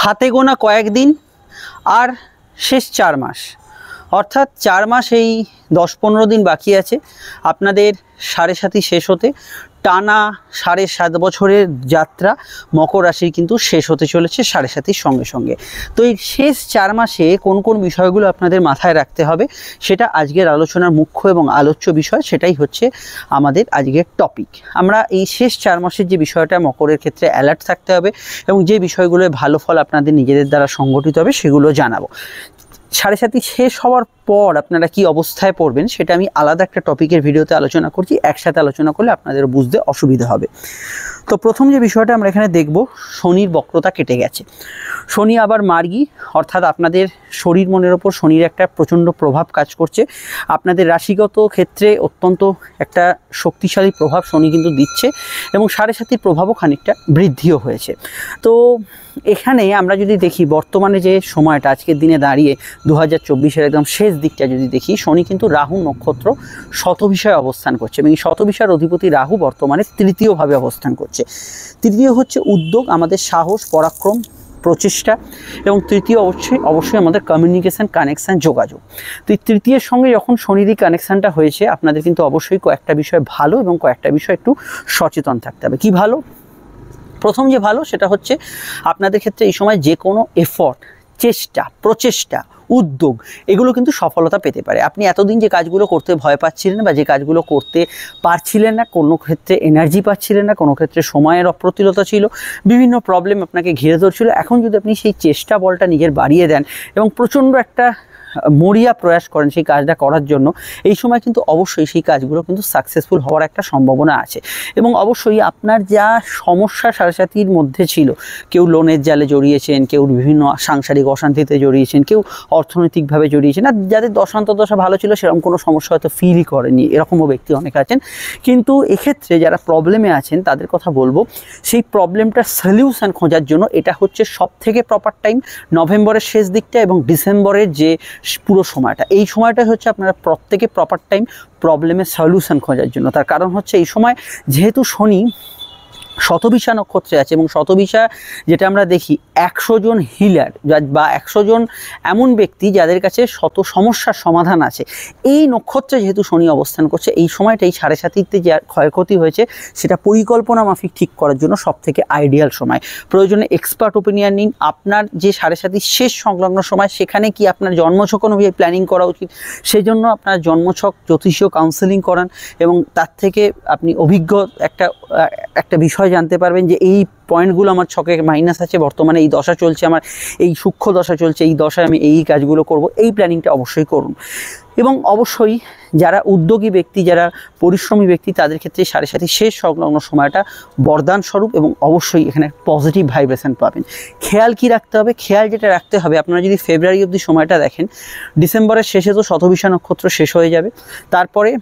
হাতে গোনা কয়েকদিন আর শেষ 4 মাস, অর্থাৎ 4 মাস, এই 10-15 দিন বাকি আছে আপনাদের সাড়ে সাথী শেষ হতে। টানা 7.5 বছরের যাত্রা মকর রাশির কিন্তু শেষ হতে চলেছে সাড়ে সাথীর সঙ্গে সঙ্গে। তো এই শেষ 4 মাসে কোন কোন বিষয়গুলো আপনাদের মাথায় রাখতে হবে সেটা আজকের আলোচনার মুখ্য এবং আলোচ্য বিষয়, সেটাই হচ্ছে আমাদের আজকের টপিক। আমরা এই শেষ 4 মাসের যে বিষয়টা মকরের ক্ষেত্রে অ্যালার্ট থাকতে হবে এবং যে বিষয়গুলোর ভালো ফল আপনাদের নিজেদের দ্বারা সংগঠিত হবে সেগুলো জানাবো। সাড়ে সাথী শেষ হওয়ার পর আপনারা কি অবস্থায় পড়বেন সেটা আমি আলাদা একটা টপিকের ভিডিওতে আলোচনা করছি, একসাথে আলোচনা করলে আপনাদের বুঝতে অসুবিধা হবে। তো প্রথম যে বিষয়টা আমরা এখানে দেখব, শনির বক্রতা কেটে গেছে। শনি আবার মার্গী, অর্থাৎ আপনাদের শরীর মনের ওপর শনির একটা প্রচণ্ড প্রভাব কাজ করছে। আপনাদের রাশিগত ক্ষেত্রে অত্যন্ত একটা শক্তিশালী প্রভাব শনি কিন্তু দিচ্ছে এবং সাড়ে সাথীর প্রভাবও খানিকটা বৃদ্ধিও হয়েছে। তো এখানে আমরা যদি দেখি বর্তমানে যে সময়টা আজকের দিনে দাঁড়িয়ে 2024-এর একদম শেষ দিকটা যদি দেখি, শনি কিন্তু রাহু নক্ষত্র শতভিষায় অবস্থান করছে এবং এই শতভিষার অধিপতি রাহু বর্তমানে তৃতীয়ভাবে অবস্থান করছে। তৃতীয় হচ্ছে উদ্যোগ, আমাদের সাহস, পরাক্রম, প্রচেষ্টা, এবং তৃতীয় অবশ্যই আমাদের কমিউনিকেশান, কানেকশান, যোগাযোগ। তো এই তৃতীয়ের সঙ্গে যখন শনির কানেকশানটা হয়েছে আপনাদের কিন্তু অবশ্যই কয়েকটা বিষয় ভালো এবং কয়েকটা বিষয় একটু সচেতন থাকতে হবে। কি ভালো? প্রথম যে ভালো সেটা হচ্ছে আপনাদের ক্ষেত্রে এই সময় যে কোনো এফর্ট, চেষ্টা, প্রচেষ্টা, উদ্যোগ এগুলো কিন্তু সফলতা পেতে পারে। আপনি এতদিন যে কাজগুলো করতে ভয় পাচ্ছিলেন বা যে কাজগুলো করতে পারছিলেন না, কোনো ক্ষেত্রে এনার্জি পাচ্ছিলেন না, কোনো ক্ষেত্রে সময়ের অপ্রতুলতা ছিল, বিভিন্ন প্রবলেম আপনাকে ঘিরে ধরছিল, এখন যদি আপনি সেই চেষ্টা বলটা নিজের বাড়িয়ে দেন এবং প্রচণ্ড একটা মরিয়া প্রয়াস করেন সেই কাজটা করার জন্য, এই সময় কিন্তু অবশ্যই সেই কাজগুলো কিন্তু সাকসেসফুল হওয়ার একটা সম্ভাবনা আছে। এবং অবশ্যই আপনার যা সমস্যা সাড়ে সাথীর মধ্যে ছিল, কেউ লোনের জালে জড়িয়েছেন, কেউ বিভিন্ন সাংসারিক অশান্তিতে জড়িয়েছেন, কেউ অর্থনৈতিকভাবে জড়িয়েছেন, আর যাদের দশান্তদশা ভালো ছিল সেরকম কোনো সমস্যা হয়তো ফিলই করেনি, এরকমও ব্যক্তি অনেক আছেন। কিন্তু এক্ষেত্রে যারা প্রবলেমে আছেন তাদের কথা বলবো, সেই প্রবলেমটার সলিউশন খোঁজার জন্য এটা হচ্ছে সবথেকে প্রপার টাইম। নভেম্বরের শেষ দিকটা এবং ডিসেম্বরের যে পুরো সময়টা, এই সময়টা হচ্ছে আপনারা প্রত্যেকে প্রপার টাইম প্রবলেমের সলিউশন খোঁজার জন্য। তার কারণ হচ্ছে এই সময় যেহেতু শনি শতভিষা নক্ষত্রে আছে এবং শতভিষা যেটা আমরা দেখি 100 জন হিলার বা 100 জন এমন ব্যক্তি যাদের কাছে শত সমস্যার সমাধান আছে, এই নক্ষত্রে যেহেতু শনি অবস্থান করছে, এই সময়টাই সাড়ে সাথীতে যে ক্ষয়ক্ষতি হয়েছে সেটা পরিকল্পনা মাফিক ঠিক করার জন্য সবথেকে আইডিয়াল সময়। প্রয়োজনে এক্সপার্ট ওপিনিয়ন নিন। আপনার যে সাড়ে সাথীর শেষ সংলগ্ন সময়, সেখানে কি আপনার জন্মছক অনুযায়ী প্ল্যানিং করা উচিত, সেজন্য আপনার জন্মছক জ্যোতিষীয় কাউন্সেলিং করান এবং তার থেকে আপনি অভিজ্ঞ একটা বিষয় জানতে পারবেন যে এই পয়েন্টগুলো আমার ছকে মাইনাস আছে, বর্তমানে এই দশা চলছে, আমার এই সূক্ষ্ম দশা চলছে, এই দশায় আমি এই কাজগুলো করব, এই প্ল্যানিংটা অবশ্যই করুন। এবং অবশ্যই যারা উদ্যোগী ব্যক্তি, যারা পরিশ্রমী ব্যক্তি, তাদের ক্ষেত্রে সাড়ে সাথী শেষ সংলগ্ন সময়টা বরদান স্বরূপ এবং অবশ্যই এখানে পজিটিভ ভাইব্রেশন পাবেন। খেয়াল কি রাখতে হবে? খেয়াল যেটা রাখতে হবে, আপনারা যদি ফেব্রুয়ারি অবধি সময়টা দেখেন, ডিসেম্বরের শেষে তো শতভিষা নক্ষত্র শেষ হয়ে যাবে, তারপরে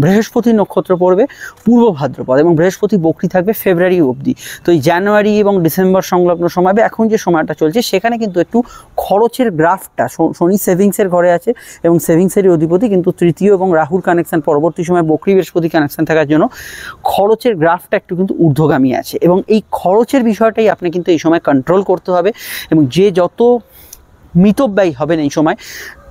বৃহস্পতি নক্ষত্র পড়বে পূর্ব ভাদ্রপদ এবং বৃহস্পতি বকরি থাকবে ফেব্রুয়ারি অবধি। তো এই জানুয়ারি এবং ডিসেম্বর সংলগ্ন সময় এখন যে সময়টা চলছে সেখানে কিন্তু একটু খরচের গ্রাফটা, শনি সেভিংসের ঘরে আছে এবং সেভিংসেরই অধিপতি, কিন্তু তৃতীয় এবং রাহুর কানেকশান পরবর্তী সময় বকরি বৃহস্পতি কানেকশান থাকার জন্য খরচের গ্রাফটা একটু কিন্তু ঊর্ধ্বগামী আছে এবং এই খরচের বিষয়টাই আপনি কিন্তু এই সময় কন্ট্রোল করতে হবে এবং যে যত মিতব্যয়ী হবেন এই সময়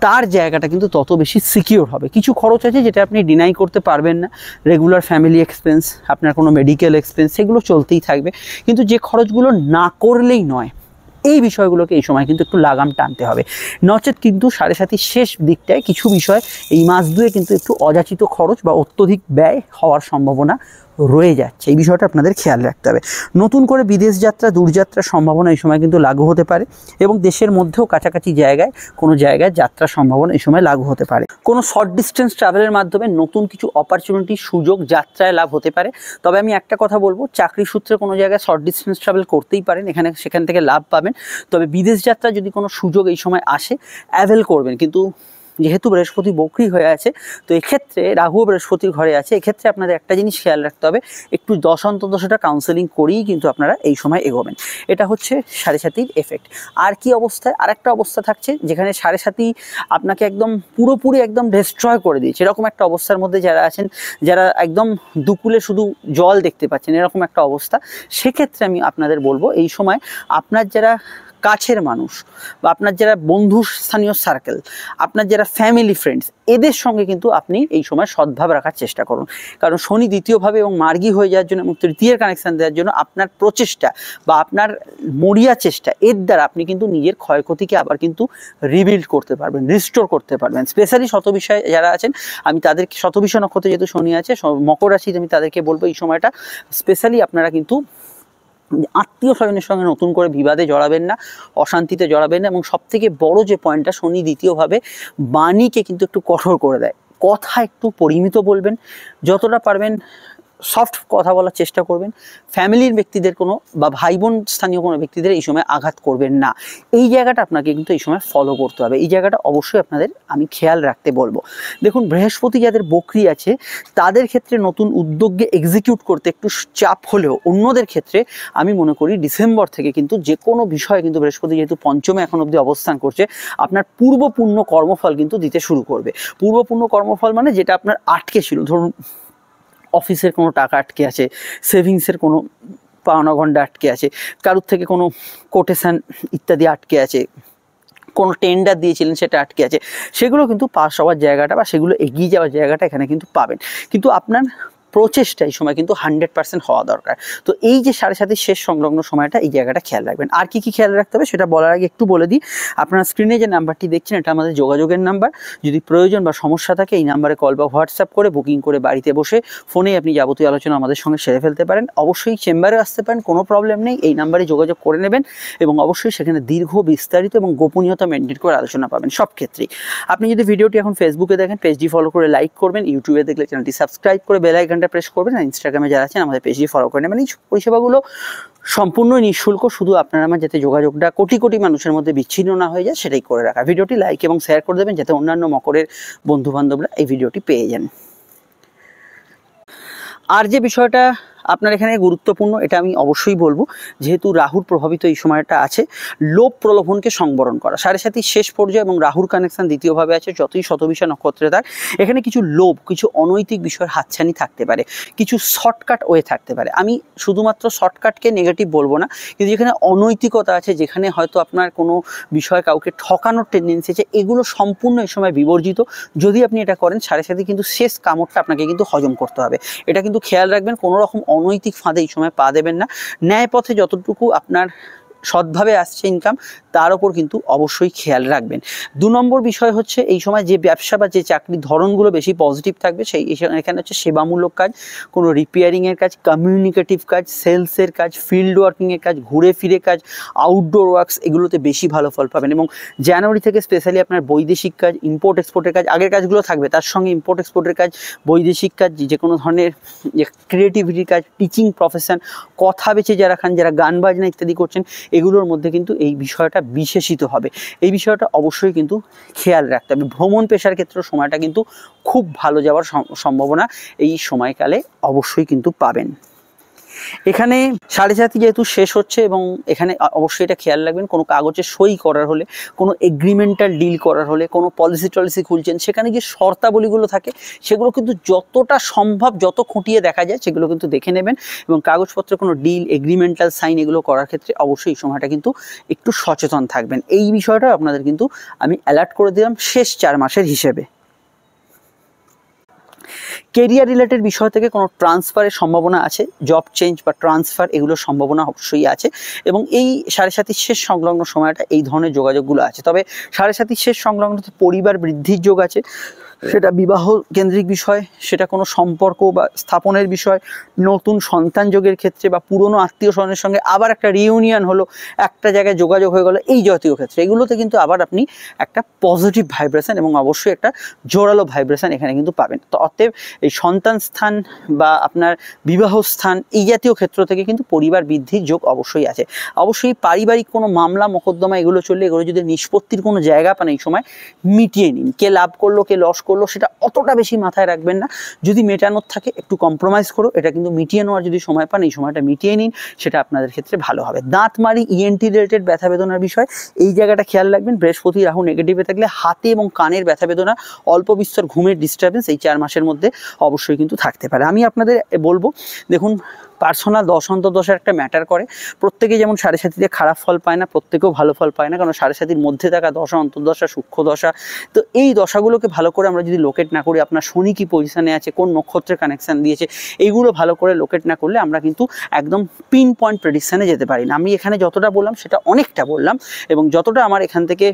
তার জায়গাটা কিন্তু তত বেশি সিকিওর হবে। কিছু খরচ আছে যেটা আপনি ডিনাই করতে পারবেন না, রেগুলার ফ্যামিলি এক্সপেন্স, আপনার কোনো মেডিকেল এক্সপেন্স, সেগুলো চলতেই থাকবে, কিন্তু যে খরচগুলো না করলেই নয়, এই বিষয়গুলোকে এই সময় কিন্তু একটু লাগাম টানতে হবে। নচেত কিন্তু সাড়ে সাথীর শেষ দিকটায় কিছু বিষয় এই মাস দুয়ে কিন্তু একটু অযাচিত খরচ বা অত্যধিক ব্যয় হওয়ার সম্ভাবনা রয়ে যাচ্ছে, এই বিষয়টা আপনাদের খেয়াল রাখতে হবে। নতুন করে বিদেশ যাত্রা, দূরযাত্রার সম্ভাবনা এই সময় কিন্তু লাগু হতে পারে এবং দেশের মধ্যেও কাছাকাছি জায়গায় কোনো জায়গায় যাত্রার সম্ভাবনা এই সময় লাগু হতে পারে। কোনো শর্ট ডিস্টেন্স ট্রাভেলের মাধ্যমে নতুন কিছু অপরচুনিটি, সুযোগ, যাত্রায় লাভ হতে পারে। তবে আমি একটা কথা বলবো, চাকরি সূত্রে কোনো জায়গায় শর্ট ডিস্টেন্স ট্রাভেল করতেই পারেন, সেখান থেকে লাভ পাবেন। তবে বিদেশ যাত্রা যদি কোনো সুযোগ এই সময় আসে, অ্যাভেল করবেন। কিন্তু যেহেতু বৃহস্পতি বকরি হয়ে আছে, তো এক্ষেত্রে রাহু বৃহস্পতির ঘরে আছে, এক্ষেত্রে আপনাদের একটা জিনিস খেয়াল রাখতে হবে, একটু দশান্তদশাটা কাউন্সেলিং করেই কিন্তু আপনারা এই সময় এগোবেন। এটা হচ্ছে সাড়ে সাতির এফেক্ট। আর কি অবস্থায়? আর একটা অবস্থা থাকছে যেখানে সাড়ে সাতি আপনাকে একদম পুরোপুরি একদম ডিস্ট্রয় করে দিয়েছে, এরকম একটা অবস্থার মধ্যে যারা আছেন, যারা একদম দুকুলে শুধু জল দেখতে পাচ্ছেন, এরকম একটা অবস্থা, সেক্ষেত্রে আমি আপনাদের বলবো এই সময় আপনার যারা কাছের মানুষ বা আপনার যারা বন্ধু স্থানীয় সার্কেল, আপনার যারা ফ্যামিলি ফ্রেন্ডস, এদের সঙ্গে কিন্তু আপনি এই সময় সদ্ভাব রাখার চেষ্টা করুন। কারণ শনি দ্বিতীয়ভাবে এবং মার্গী হয়ে যাওয়ার জন্য এবং তৃতীয়ের কানেকশান দেওয়ার জন্য আপনার প্রচেষ্টা বা আপনার মরিয়া চেষ্টা, এর দ্বারা আপনি কিন্তু নিজের ক্ষয়ক্ষতিকে আবার কিন্তু রিবিল্ড করতে পারবেন, রিস্টোর করতে পারবেন। স্পেশালি শতবিষয় যারা আছেন, আমি তাদেরকে, শতবিষয় নক্ষত্রে যেহেতু শনি আছে, মকর রাশিতে আমি তাদেরকে বলবো এই সময়টা স্পেশালি আপনারা কিন্তু আত্মীয় স্বজনের সঙ্গে নতুন করে বিবাদে জড়াবেন না, অশান্তিতে জড়াবেন না। এবং সবথেকে বড় যে পয়েন্টটা, শনি দ্বিতীয়ভাবে বাণীকে কিন্তু একটু কঠোর করে দেয়। কথা একটু পরিমিত বলবেন, যতটা পারবেন সফট কথা বলার চেষ্টা করবেন। ফ্যামিলির ব্যক্তিদের কোনো বা ভাই বোন স্থানীয় কোনো ব্যক্তিদের এই সময় আঘাত করবেন না। এই জায়গাটা আপনাকে কিন্তু এই সময় ফলো করতে হবে। এই জায়গাটা অবশ্যই আপনাদের আমি খেয়াল রাখতে বলবো। দেখুন, বৃহস্পতি যাদের বকরি আছে তাদের ক্ষেত্রে নতুন উদ্যোগে এক্সিকিউট করতে একটু চাপ হলেও, অন্যদের ক্ষেত্রে আমি মনে করি ডিসেম্বর থেকে কিন্তু যে কোনো বিষয়ে কিন্তু বৃহস্পতি যেহেতু পঞ্চমে এখন অবধি অবস্থান করছে, আপনার পূর্বপূর্ণ কর্মফল কিন্তু দিতে শুরু করবে। পূর্বপূর্ণ কর্মফল মানে যেটা আপনার আটকে ছিল, ধরুন অফিসের কোনো টাকা আটকে আছে, সেভিংসের কোনো পাওনা গন্ডা আটকে আছে, কারোর থেকে কোনো কোটেশন ইত্যাদি আটকে আছে, কোনো টেন্ডার দিয়েছিলেন সেটা আটকে আছে, সেগুলো কিন্তু পাস হওয়ার জায়গাটা বা সেগুলো এগিয়ে যাওয়ার জায়গাটা এখানে কিন্তু পাবেন। কিন্তু আপনার প্রচেষ্টা এই সময় কিন্তু 100% হওয়া দরকার। তো এই যে 7.5 শেষ সংলগ্ন সময়টা, এই জায়গাটা খেয়াল রাখবেন। আর কি কি খেয়াল রাখতে হবে সেটা বলার আগে একটু বলে দিই। আপনারা স্ক্রিনে যে নাম্বারটি দেখছেন, এটা আমাদের যোগাযোগের নাম্বার। যদি প্রয়োজন বা সমস্যা থাকে এই নাম্বারে কল বা হোয়াটসঅ্যাপ করে বুকিং করে বাড়িতে বসে ফোনে আপনি যাবতীয় আলোচনা আমাদের সঙ্গে সেরে ফেলতে পারেন। অবশ্যই চেম্বারে আসতে পারেন, কোনো প্রবলেম নেই। এই নাম্বারে যোগাযোগ করে নেবেন এবং অবশ্যই সেখানে দীর্ঘ, বিস্তারিত এবং গোপনীয়তা মেনটেন করে আলোচনা পাবেন সব ক্ষেত্রেই। আপনি যদি ভিডিওটি এখন ফেসবুকে দেখেন, পেজটি ফলো করে লাইক করবেন। ইউটিউবে দেখলে চ্যানেলটি সাবস্ক্রাইব করে বেল আইকনটা প্রেস করবেন। আর ইনস্টাগ্রামে যারা আছেন আমাদের পেজটি ফলো করে নেবেন। এই পরিষেবাগুলো সম্পূর্ণ নিঃশুল্ক, শুধু আপনার আমার যাতে যোগাযোগটা কোটি কোটি মানুষের মধ্যে বিচ্ছিন্ন না হয়ে যায় সেটাই করে রাখা। ভিডিওটি লাইক এবং শেয়ার করে দেবেন যাতে অন্যান্য মকরের বন্ধুবান্ধবরা এই ভিডিওটি পেয়ে যান। আর যে বিষয়টা আপনার এখানে গুরুত্বপূর্ণ, এটা আমি অবশ্যই বলবো, যেহেতু রাহুর প্রভাবিত এই সময়টা আছে, লোভ প্রলোভনকে সংবরণ করা। 7.5 শেষ পর্যায়ে এবং রাহুর কানেকশন দ্বিতীয়ভাবে আছে, যতই শতবিষয় নক্ষত্রে থাক, এখানে কিছু লোভ, কিছু অনৈতিক বিষয়ের হাতছানি থাকতে পারে, কিছু শর্টকাট ওয়ে থাকতে পারে। আমি শুধুমাত্র শর্টকাটকে নেগেটিভ বলবো না, কিন্তু যেখানে অনৈতিকতা আছে, যেখানে হয়তো আপনার কোনো বিষয়ে কাউকে ঠকানোর টেন্ডেন্সি আছে, এগুলো সম্পূর্ণ এই সময় বিবর্জিত। যদি আপনি এটা করেন, 7.5 কিন্তু শেষ কামড়টা আপনাকে কিন্তু হজম করতে হবে। এটা কিন্তু খেয়াল রাখবেন, কোনো রকম অনৈতিক ফাঁদে এই সময় পা দেবেন না। ন্যায় পথে যতটুকু আপনার সৎভাবে আসছে ইনকাম, তার ওপর কিন্তু অবশ্যই খেয়াল রাখবেন। 2 নম্বর বিষয় হচ্ছে, এই সময় যে ব্যবসা বা যে চাকরির ধরনগুলো বেশি পজিটিভ থাকবে, সেই এখানে হচ্ছে সেবামূলক কাজ, কোনো রিপেয়ারিংয়ের কাজ, কমিউনিকেটিভ কাজ, সেলসের কাজ, ফিল্ড ওয়ার্কিংয়ের কাজ, ঘুরে ফিরে কাজ, আউটডোর ওয়ার্কস, এগুলোতে বেশি ভালো ফল পাবেন। এবং জানুয়ারি থেকে স্পেশালি আপনার বৈদেশিক কাজ, ইম্পোর্ট এক্সপোর্টের কাজ, আগের কাজগুলো থাকবে, তার সঙ্গে ইম্পোর্ট এক্সপোর্টের কাজ, বৈদেশিক কাজ, যে কোনো ধরনের ক্রিয়েটিভিটির কাজ, টিচিং প্রফেশন, কথা বেছে যারা খান, যারা গান বাজনা ইত্যাদি করছেন, এগুলোর মধ্যে কিন্তু এই বিষয়টা বিশেষিত হবে। এই বিষয়টা অবশ্যই কিন্তু খেয়াল রাখতে হবে। ভ্রমণ পেশার ক্ষেত্রে সময়টা কিন্তু খুব ভালো যাওয়ার সম্ভাবনা এই সময়কালে অবশ্যই কিন্তু পাবেন। এখানে 7.5 যেহেতু শেষ হচ্ছে, এবং এখানে অবশ্যই এটা খেয়াল রাখবেন, কোনো কাগজে সই করার হলে, কোনো এগ্রিমেন্টাল ডিল করার হলে, কোনো পলিসি টলিসি খুলছেন, সেখানে যে শর্তাবলীগুলো থাকে সেগুলো কিন্তু যতটা সম্ভব, যত খুঁটিয়ে দেখা যায় সেগুলো কিন্তু দেখে নেবেন। এবং কাগজপত্রে কোনো ডিল, এগ্রিমেন্টাল সাইন এগুলো করার ক্ষেত্রে অবশ্যই এই সময়টা কিন্তু একটু সচেতন থাকবেন। এই বিষয়টা আপনাদের কিন্তু আমি অ্যালার্ট করে দিলাম শেষ 4 মাসের হিসেবে। কেরিয়ার রিলেটেড বিষয় থেকে কোনো ট্রান্সফারের সম্ভাবনা আছে, জব চেঞ্জ বা ট্রান্সফার, এগুলোর সম্ভাবনা অবশ্যই আছে। এবং এই 7.5 শেষ সংলগ্ন সময়টা এই ধরনের যোগাযোগগুলো আছে। তবে 7.5 শেষ সংলগ্ন পরিবার বৃদ্ধির যোগ আছে, সেটা বিবাহ কেন্দ্রিক বিষয়, সেটা কোনো সম্পর্ক বা স্থাপনের বিষয়, নতুন সন্তান যোগের ক্ষেত্রে, বা পুরনো আত্মীয় স্বজনের সঙ্গে আবার একটা রিইউনিয়ন হলো, একটা জায়গায় যোগাযোগ হয়ে গেলো, এই জাতীয় ক্ষেত্রে এগুলোতে কিন্তু আবার আপনি একটা পজিটিভ ভাইব্রেশন এবং অবশ্যই একটা জোরালো ভাইব্রেশন এখানে কিন্তু পাবেন। তো অতএব এই সন্তান স্থান বা আপনার বিবাহ স্থান, এই জাতীয় ক্ষেত্র থেকে কিন্তু পরিবার বৃদ্ধির যোগ অবশ্যই আছে। অবশ্যই পারিবারিক কোনো মামলা মোকদ্দমা এগুলো চললে, এগুলো যদি নিষ্পত্তির কোনো জায়গা পান এই সময় মিটিয়ে নিন। কে লাভ করলো কে লস করলো সেটা অতটা বেশি মাথায় রাখবেন না, যদি মেটানোর থাকে একটু কম্প্রোমাইজ করো, এটা কিন্তু মিটিয়ে নেওয়ার যদি সময় পান এই সময়টা মিটিয়ে নিন, সেটা আপনাদের ক্ষেত্রে ভালো হবে। দাঁতমারি, ইএনটি রিলেটেড ব্যথা বেদনার বিষয়, এই জায়গাটা খেয়াল রাখবেন। বৃহস্পতি রাহু নেগেটিভে থাকলে হাতে এবং কানের ব্যথা বেদনা, অল্প বিস্তর ঘুমের ডিস্টারবেন্স এই 4 মাসের মধ্যে অবশ্যই কিন্তু থাকতে পারে। আমি আপনাদের বলবো, দেখুন পার্সোনাল দশ অন্তর্দশার একটা ম্যাটার করে। প্রত্যেকে যেমন সাড়ে সাথীতে খারাপ ফল পায় না, প্রত্যেকেও ভালো ফল পায় না, কারণ সাড়ে সাথীর মধ্যে থাকা দশা, অন্তর্দশা, সূক্ষ্ম দশা। তো এই দশাগুলোকে ভালো করে আমরা যদি লোকেট না করি, আপনার শনি কী পজিশানে আছে, কোন নক্ষত্রের কানেকশান দিয়েছে, এইগুলো ভালো করে লোকেট না করলে আমরা কিন্তু একদম পিন পয়েন্ট প্রেডিকশানে যেতে পারি না। আমি এখানে যতটা বললাম সেটা অনেকটা বললাম, এবং যতটা আমার এখান থেকে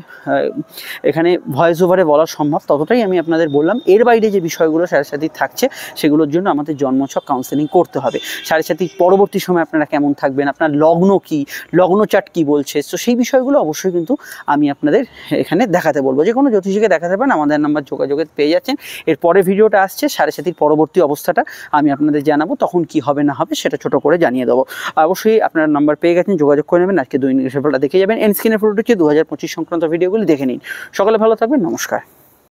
এখানে ভয়েস ওভারে বলা সম্ভব ততটাই আমি আপনাদের বললাম। এর বাইরে যে বিষয়গুলো সাড়ে সাথীর থাকছে সেগুলোর জন্য আমাদের জন্মছক কাউন্সেলিং করতে হবে। সাড়ে সাথীর পরবর্তী সময় আপনারা কেমন থাকবেন, আপনার লগ্ন কি, লগ্ন চার্ট কী বলছে, তো সেই বিষয়গুলো অবশ্যই কিন্তু আমি আপনাদের এখানে দেখাতে বলবো। যে কোনো জ্যোতিষীকে দেখাতে পারেন, আমাদের নাম্বার যোগাযোগে পেয়ে যাচ্ছেন। এর পরে ভিডিওটা আসছে সাড়ে সাথীর পরবর্তী অবস্থাটা আমি আপনাদের জানাবো, তখন কি হবে না হবে সেটা ছোট করে জানিয়ে দেবো। অবশ্যই আপনারা নাম্বার পেয়ে গেছেন, যোগাযোগ করে নেবেন। আজকে দৈনিক রাশিফলটা দেখে যাবেন, এন্ড স্ক্রিনের ফটোটি 2025 সংক্রান্ত ভিডিওগুলি দেখে নিন। সকলে ভালো থাকবেন, নমস্কার।